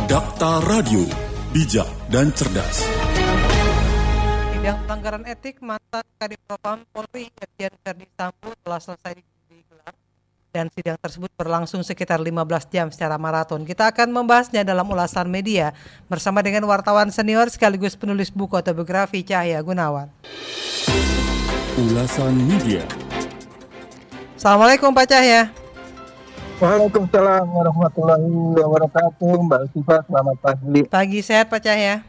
Dakta Radio, bijak dan cerdas. Sidang pelanggaran etik mantan Kadif Propam Polri Irjen Verdi Sambo telah selesai digelar dan sidang tersebut berlangsung sekitar 15 jam secara maraton. Kita akan membahasnya dalam ulasan media bersama dengan wartawan senior sekaligus penulis buku autobiografi Cahya Gunawan. Ulasan media. Assalamualaikum Pak Cahya. Waalaikumsalam warahmatullahi wabarakatuh. Mbak Siva, selamat pagi. Pagi sehat Pak Cahya.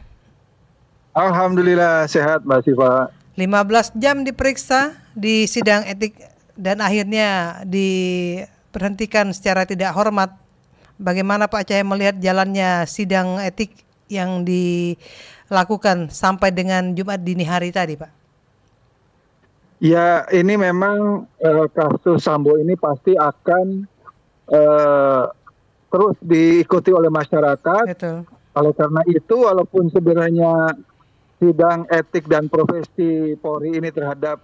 Alhamdulillah sehat Mbak Siva. 15 jam diperiksa di sidang etik dan akhirnya diberhentikan secara tidak hormat. Bagaimana Pak Cahya melihat jalannya sidang etik yang dilakukan sampai dengan Jumat dini hari tadi Pak? Ya, ini memang kasus Sambo ini pasti akan terus diikuti oleh masyarakat. Betul. Oleh karena itu, walaupun sebenarnya sidang etik dan profesi Polri ini terhadap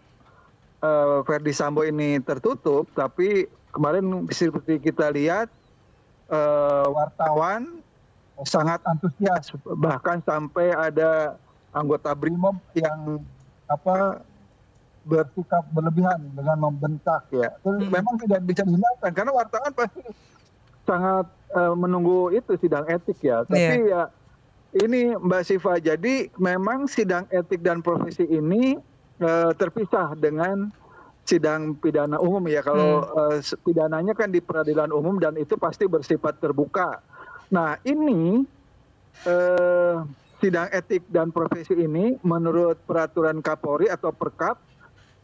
Verdi Sambo ini tertutup, tapi kemarin seperti kita lihat wartawan sangat antusias, bahkan sampai ada anggota BRIMOB yang bersikap berlebihan dengan membentak ya. Memang tidak bisa dihindarkan karena wartawan pasti sangat menunggu itu sidang etik ya. Tapi ya ini Mbak Siva, jadi memang sidang etik dan profesi ini terpisah dengan sidang pidana umum ya. Kalau pidananya kan di peradilan umum dan itu pasti bersifat terbuka. Nah ini sidang etik dan profesi ini menurut peraturan Kapolri atau Perkap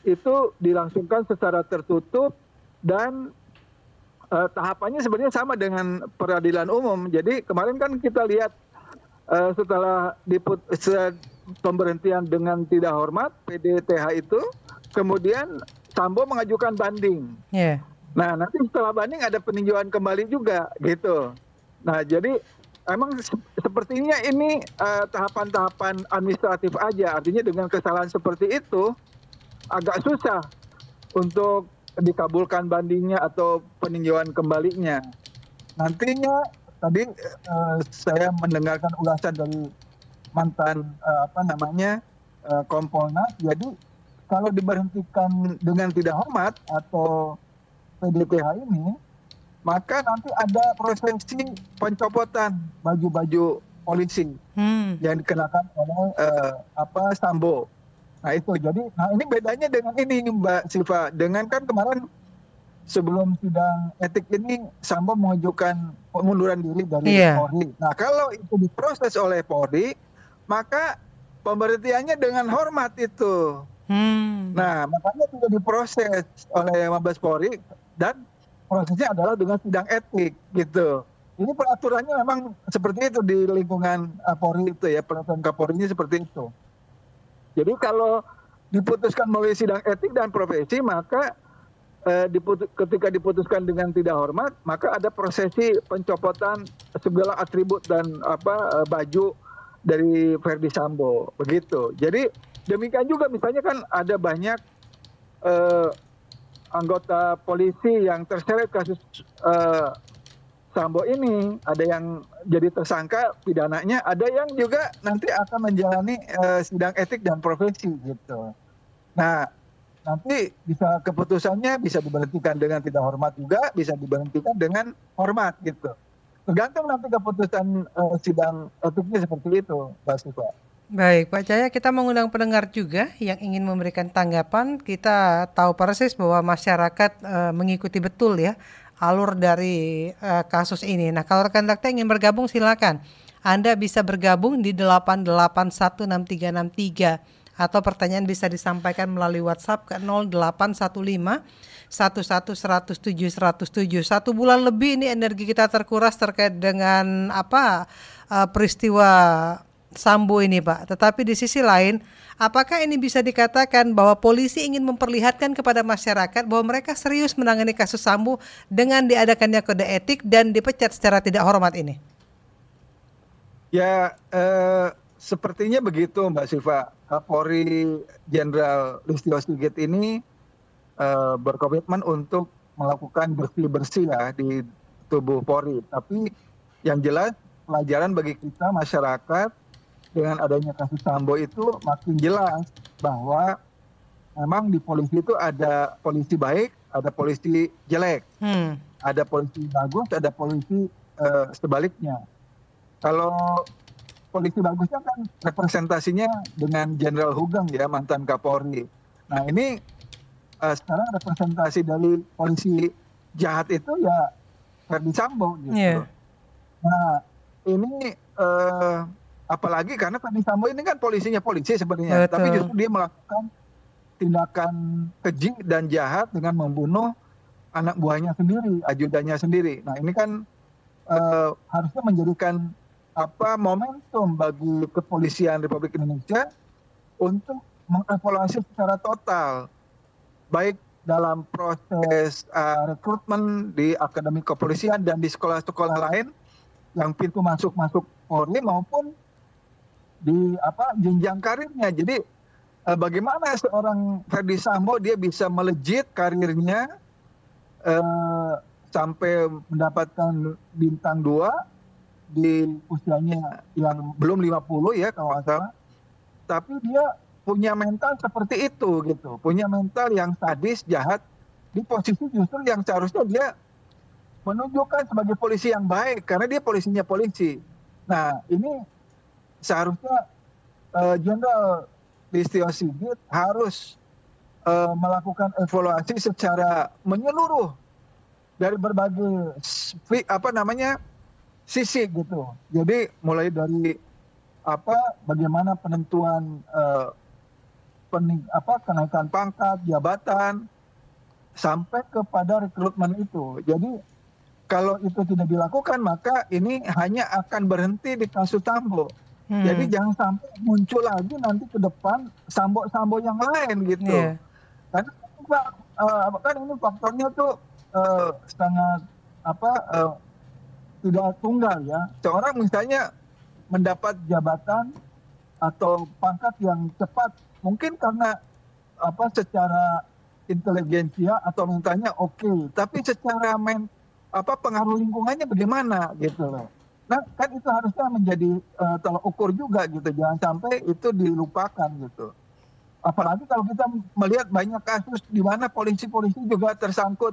itu dilangsungkan secara tertutup dan tahapannya sebenarnya sama dengan peradilan umum. Jadi kemarin kan kita lihat setelah pemberhentian dengan tidak hormat PDTH itu, kemudian Sambo mengajukan banding. Nah nanti setelah banding ada peninjauan kembali juga gitu. Nah jadi emang sepertinya ini tahapan-tahapan administratif aja. Artinya dengan kesalahan seperti itu agak susah untuk dikabulkan bandingnya atau peninjauan kembalinya. Nantinya tadi saya mendengarkan ulasan dari mantan Kompolnas. Jadi kalau diberhentikan dengan tidak hormat atau PDTH ini, maka nanti ada prosesi pencopotan baju-baju polisi yang dikenakan oleh Sambo. Nah itu jadi, ini bedanya dengan ini Mbak Siva, dengan kan kemarin sebelum sidang etik ini Sambo mengajukan pengunduran diri dari Polri. Nah kalau itu diproses oleh Polri, maka pemberhentiannya dengan hormat itu. Nah makanya tidak diproses oleh Mabes Polri dan prosesnya adalah dengan sidang etik gitu. Ini peraturannya memang seperti itu di lingkungan Polri itu ya, peraturan Kapolri ini seperti itu. Jadi kalau diputuskan melalui sidang etik dan profesi, maka ketika diputuskan dengan tidak hormat, maka ada prosesi pencopotan segala atribut dan baju dari Verdi Sambo, begitu. Jadi demikian juga misalnya kan ada banyak anggota polisi yang terseret kasus Sambo ini, ada yang jadi tersangka pidananya, ada yang juga nanti akan menjalani sidang etik dan profesi gitu. Nah, nanti bisa keputusannya bisa diberhentikan dengan tidak hormat juga, bisa diberhentikan dengan hormat gitu. Tergantung nanti keputusan sidang etiknya seperti itu, Mbak Siva. Baik, Pak Cahya, kita mengundang pendengar juga yang ingin memberikan tanggapan. Kita tahu persis bahwa masyarakat mengikuti betul ya alur dari kasus ini. Nah, kalau rekan Dakta ingin bergabung silakan. Anda bisa bergabung di 8816363 atau pertanyaan bisa disampaikan melalui WhatsApp ke 0815 107 107. 1 bulan lebih ini energi kita terkuras terkait dengan peristiwa Sambo ini Pak. Tetapi di sisi lain, apakah ini bisa dikatakan bahwa polisi ingin memperlihatkan kepada masyarakat bahwa mereka serius menangani kasus Sambo dengan diadakannya kode etik dan dipecat secara tidak hormat ini? Ya, sepertinya begitu Mbak Siva. Kapolri Jenderal Listio Sigit ini berkomitmen untuk melakukan bersih-bersih lah di tubuh Polri. Tapi yang jelas pelajaran bagi kita masyarakat. Dengan adanya kasus Sambo itu makin jelas bahwa memang di polisi itu ada polisi baik, ada polisi jelek, ada polisi bagus, ada polisi sebaliknya. Kalau polisi bagusnya kan representasinya dengan Jenderal Hugeng ya, mantan Kapolri. Nah ini sekarang representasi dari polisi jahat itu ya Ferdi Sambo gitu. Iya. Nah ini apalagi karena Ferdi Sambo ini kan polisinya polisi sebenarnya, Betul. tapi justru dia melakukan tindakan keji dan jahat dengan membunuh anak buahnya sendiri, ajudannya sendiri. Nah ini kan harusnya menjadikan momentum bagi kepolisian Republik Indonesia untuk mengevaluasi secara total, baik dalam proses rekrutmen di akademi kepolisian dan di sekolah-sekolah lain yang pintu masuk Polri maupun di jenjang karirnya. Jadi bagaimana seorang Ferdi Sambo dia bisa melejit karirnya sampai mendapatkan bintang 2 di usianya yang belum 50 ya kalau nggak salah. Tapi dia punya mental seperti itu gitu. Punya mental yang sadis, jahat di posisi justru yang seharusnya dia menunjukkan sebagai polisi yang baik karena dia polisinya polisi. Nah, ini seharusnya Jenderal Listio Sigit harus melakukan evaluasi secara menyeluruh dari berbagai sisi gitu. Jadi mulai dari bagaimana penentuan kenaikan pangkat, jabatan sampai kepada rekrutmen itu. Jadi kalau itu tidak dilakukan maka ini hanya akan berhenti di kasus Sambo. Jadi jangan sampai muncul lagi nanti ke depan Sambo yang lain gitu. Yeah. Karena kan ini faktornya tuh sangat tidak tunggal ya. Seorang misalnya mendapat jabatan atau pangkat yang cepat mungkin karena secara intelijensia atau mentalnya oke, tapi secara pengaruh lingkungannya bagaimana gitu loh. Nah kan itu harusnya menjadi tolak ukur juga gitu, jangan sampai itu dilupakan gitu. Apalagi kalau kita melihat banyak kasus di mana polisi-polisi juga tersangkut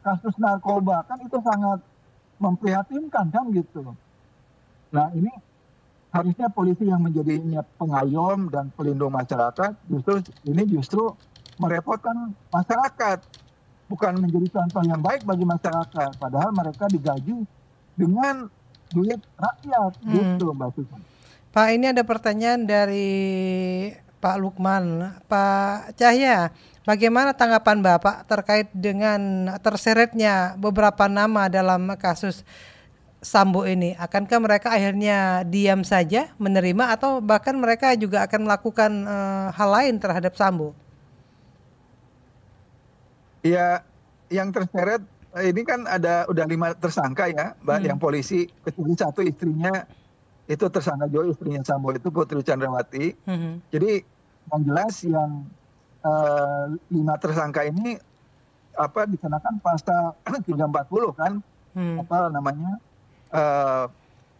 kasus narkoba, kan itu sangat memprihatinkan kan gitu. Nah ini harusnya polisi yang menjadinya pengayom dan pelindung masyarakat justru merepotkan masyarakat, bukan menjadi contoh yang baik bagi masyarakat. Padahal mereka digaji dengan duit rakyat gitu Mbak Susan. Pak, ini ada pertanyaan dari Pak Lukman. Pak Cahya, bagaimana tanggapan Bapak terkait dengan terseretnya beberapa nama dalam kasus Sambo ini? Akankah mereka akhirnya diam saja menerima atau bahkan mereka juga akan melakukan hal lain terhadap Sambo? Ya, yang terseret ini kan udah 5 tersangka ya, Mbak, yang polisi, kecuali 1 istrinya itu tersangka juga, istrinya Sambo itu Putri Chandrawati. Jadi yang jelas yang 5 tersangka ini dikenakan pasal 340 kan,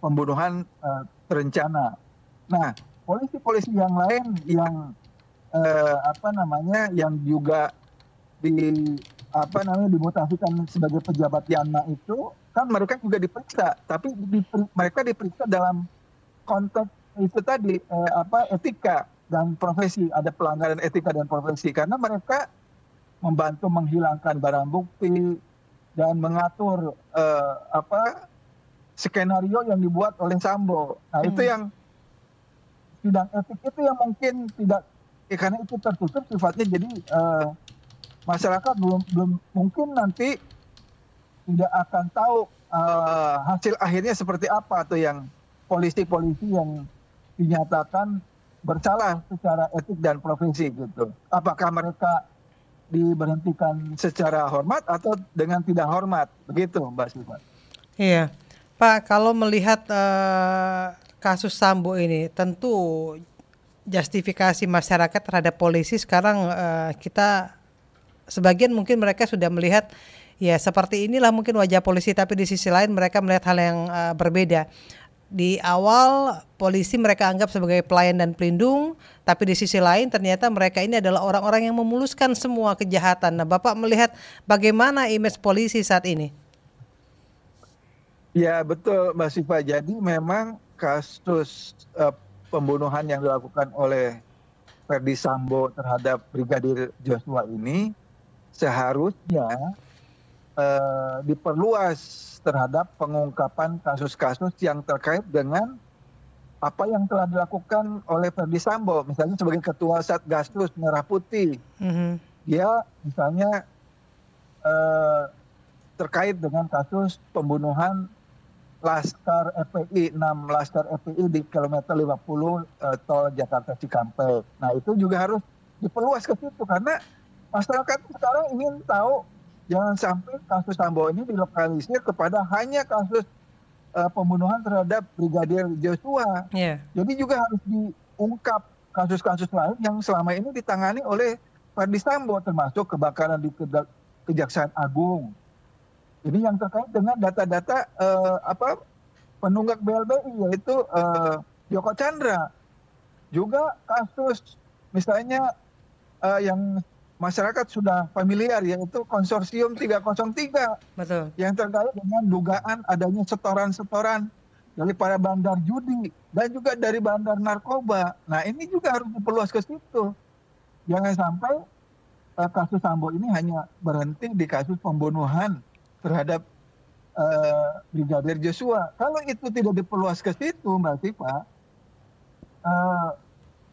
pembunuhan terencana. Nah, polisi-polisi yang lain yang yang juga dimutasikan sebagai pejabat Yanma itu kan mereka juga diperiksa, tapi mereka diperiksa dalam konteks itu tadi etika dan profesi, ada pelanggaran etika dan profesi karena mereka membantu menghilangkan barang bukti dan mengatur skenario yang dibuat oleh Sambo. Nah itu yang sidang etik itu yang mungkin tidak karena itu tertutup sifatnya, jadi masyarakat belum mungkin nanti tidak akan tahu hasil akhirnya seperti apa tuh yang polisi-polisi yang dinyatakan bersalah secara etik dan profesi gitu. Apakah mereka diberhentikan secara hormat atau dengan tidak hormat, begitu Mbak Sifat? Iya, Pak, kalau melihat kasus Sambo ini, tentu justifikasi masyarakat terhadap polisi sekarang kita sebagian mungkin mereka sudah melihat Ya, seperti inilah mungkin wajah polisi, tapi di sisi lain mereka melihat hal yang berbeda. Di awal polisi mereka anggap sebagai pelayan dan pelindung, tapi di sisi lain ternyata mereka ini adalah orang-orang yang memuluskan semua kejahatan. Nah, Bapak melihat bagaimana image polisi saat ini? Ya betul Mbak Siva. Jadi memang kasus pembunuhan yang dilakukan oleh Verdi Sambo terhadap Brigadir Joshua ini seharusnya diperluas terhadap pengungkapan kasus-kasus yang terkait dengan apa yang telah dilakukan oleh Verdi Sambo. Misalnya sebagai Ketua Satgasus Merah Putih, dia misalnya terkait dengan kasus pembunuhan Laskar FPI, 6 Laskar FPI di kilometer 50 tol Jakarta Cikampek. Nah itu juga harus diperluas ke situ karena masyarakat sekarang ingin tahu, jangan sampai kasus Sambo ini dilokalisir kepada hanya kasus pembunuhan terhadap Brigadir Joshua. Jadi juga harus diungkap kasus-kasus lain yang selama ini ditangani oleh Verdi Sambo, termasuk kebakaran di Kejaksaan Agung. Ini yang terkait dengan data-data penunggak BLBI, yaitu Joko Chandra. Juga kasus misalnya yang masyarakat sudah familiar, yaitu Konsorsium 303. Betul. Yang terkait dengan dugaan adanya setoran-setoran dari para bandar judi dan juga dari bandar narkoba. Nah ini juga harus diperluas ke situ. Jangan sampai kasus Sambo ini hanya berhenti di kasus pembunuhan terhadap Brigadir Joshua. Kalau itu tidak diperluas ke situ, Mbak Siva,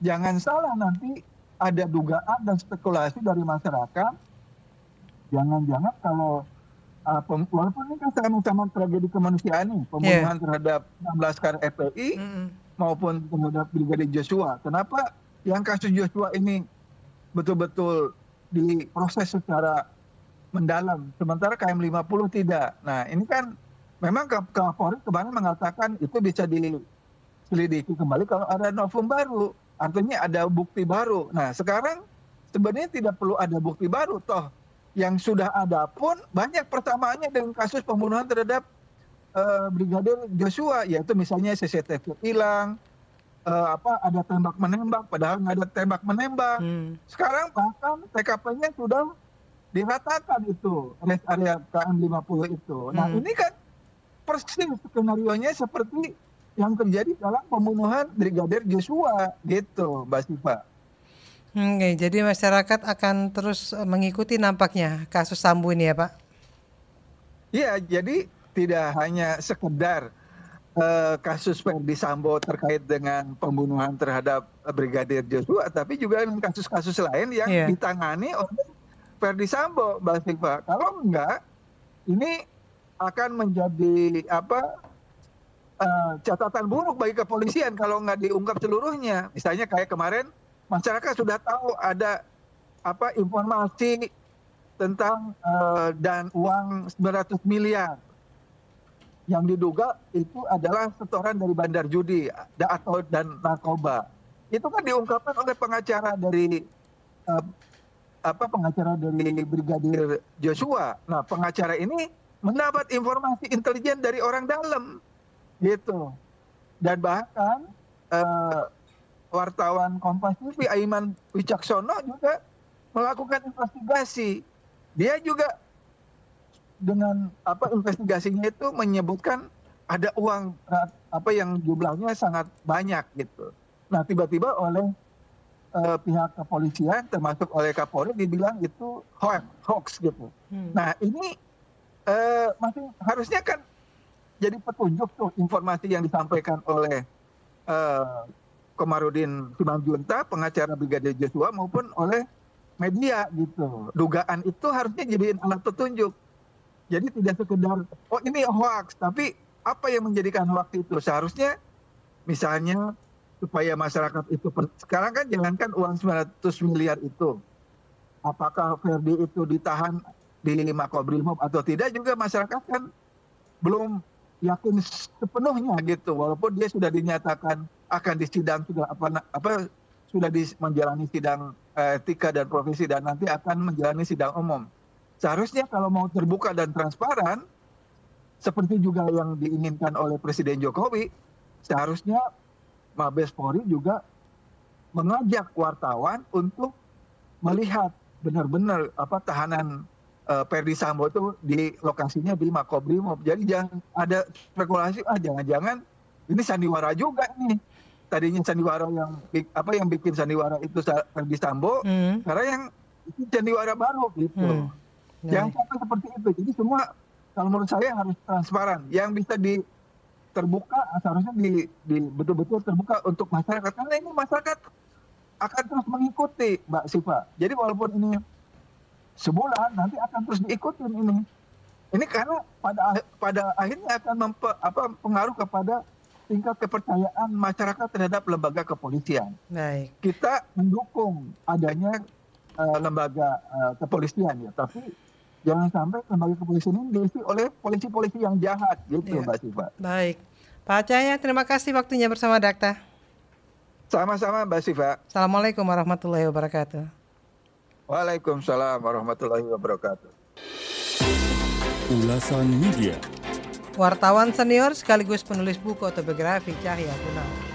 jangan salah nanti ada dugaan dan spekulasi dari masyarakat. Jangan-jangan kalau walaupun ini kan sama-sama tragedi kemanusiaan nih, pembunuhan terhadap 16 Laskar FPI maupun terhadap Brigadir Joshua. Kenapa yang kasus Joshua ini betul-betul diproses secara mendalam, sementara KM50 tidak. Nah ini kan memang Kapolri kemarin mengatakan itu bisa diselidiki kembali kalau ada novum baru, artinya ada bukti baru. Nah sekarang sebenarnya tidak perlu ada bukti baru, toh yang sudah ada pun banyak persamaannya dengan kasus pembunuhan terhadap Brigadir Joshua, yaitu misalnya CCTV hilang, ada tembak menembak padahal nggak ada tembak menembak. Sekarang bahkan TKP-nya sudah diratakan itu rest area KM50 itu. Nah ini kan persis skenario-nya seperti yang terjadi dalam pembunuhan Brigadir Joshua gitu, Mbak Siva. Jadi masyarakat akan terus mengikuti nampaknya kasus Sambo ini ya Pak? Iya, jadi tidak hanya sekedar kasus Verdi Sambo terkait dengan pembunuhan terhadap Brigadir Joshua, tapi juga kasus-kasus lain yang ditangani oleh Verdi Sambo, Mbak Siva. Kalau enggak, ini akan menjadi catatan buruk bagi kepolisian kalau nggak diungkap seluruhnya. Misalnya kayak kemarin masyarakat sudah tahu ada informasi tentang dan uang 900 miliar yang diduga itu adalah setoran dari bandar judi dan narkoba. Itu kan diungkapkan oleh pengacara dari Brigadir Joshua. Nah, pengacara ini mendapat informasi intelijen dari orang dalam, gitu. Dan bahkan wartawan Kompas TV Aiman Wicaksono juga melakukan investigasi. Dia juga dengan investigasinya itu menyebutkan ada uang yang jumlahnya sangat banyak, gitu. Nah, tiba-tiba oleh pihak kepolisian termasuk oleh Kapolri dibilang itu hoax gitu. Nah ini masih harusnya kan jadi petunjuk tuh informasi yang disampaikan oleh Komarudin Simanjuntak, pengacara Brigadir Joshua maupun oleh media gitu. Dugaan itu harusnya jadi alat petunjuk. Jadi tidak sekedar ini hoax, tapi apa yang menjadikan hoax itu seharusnya misalnya supaya masyarakat itu sekarang kan jangankan uang 900 miliar itu, apakah Verdi itu ditahan di Makobrimob atau tidak juga masyarakat kan belum yakin sepenuhnya gitu, walaupun dia sudah dinyatakan akan disidang sudah menjalani sidang etika dan profesi dan nanti akan menjalani sidang umum. Seharusnya kalau mau terbuka dan transparan, seperti juga yang diinginkan oleh Presiden Jokowi, seharusnya Mabes Polri juga mengajak wartawan untuk melihat benar-benar tahanan Ferdy Sambo itu di lokasinya di Makobrimob. Jadi jangan ada spekulasi, jangan-jangan ini sandiwara juga ini. Tadinya sandiwara yang bikin sandiwara itu Ferdy Sambo, karena yang itu sandiwara baru gitu. Yang sampai seperti itu. Jadi semua kalau menurut saya harus transparan. Yang bisa terbuka seharusnya betul-betul terbuka untuk masyarakat. Karena ini masyarakat akan terus mengikuti, Mbak Siva. Jadi walaupun ini sebulan, nanti akan terus diikutin ini. Ini karena pada akhirnya akan pengaruh kepada tingkat kepercayaan masyarakat terhadap lembaga kepolisian. Baik. Kita mendukung adanya lembaga kepolisian ya, tapi jangan sampai lembaga kepolisian ini diisi oleh polisi-polisi yang jahat gitu, Mbak Siva. Baik. Pak Cahya, terima kasih waktunya bersama Dakta. Sama-sama Mbak Siva. Assalamualaikum warahmatullahi wabarakatuh. Waalaikumsalam warahmatullahi wabarakatuh. Ulasan Media. Wartawan senior sekaligus penulis buku autobiografi Cahya Gunawan.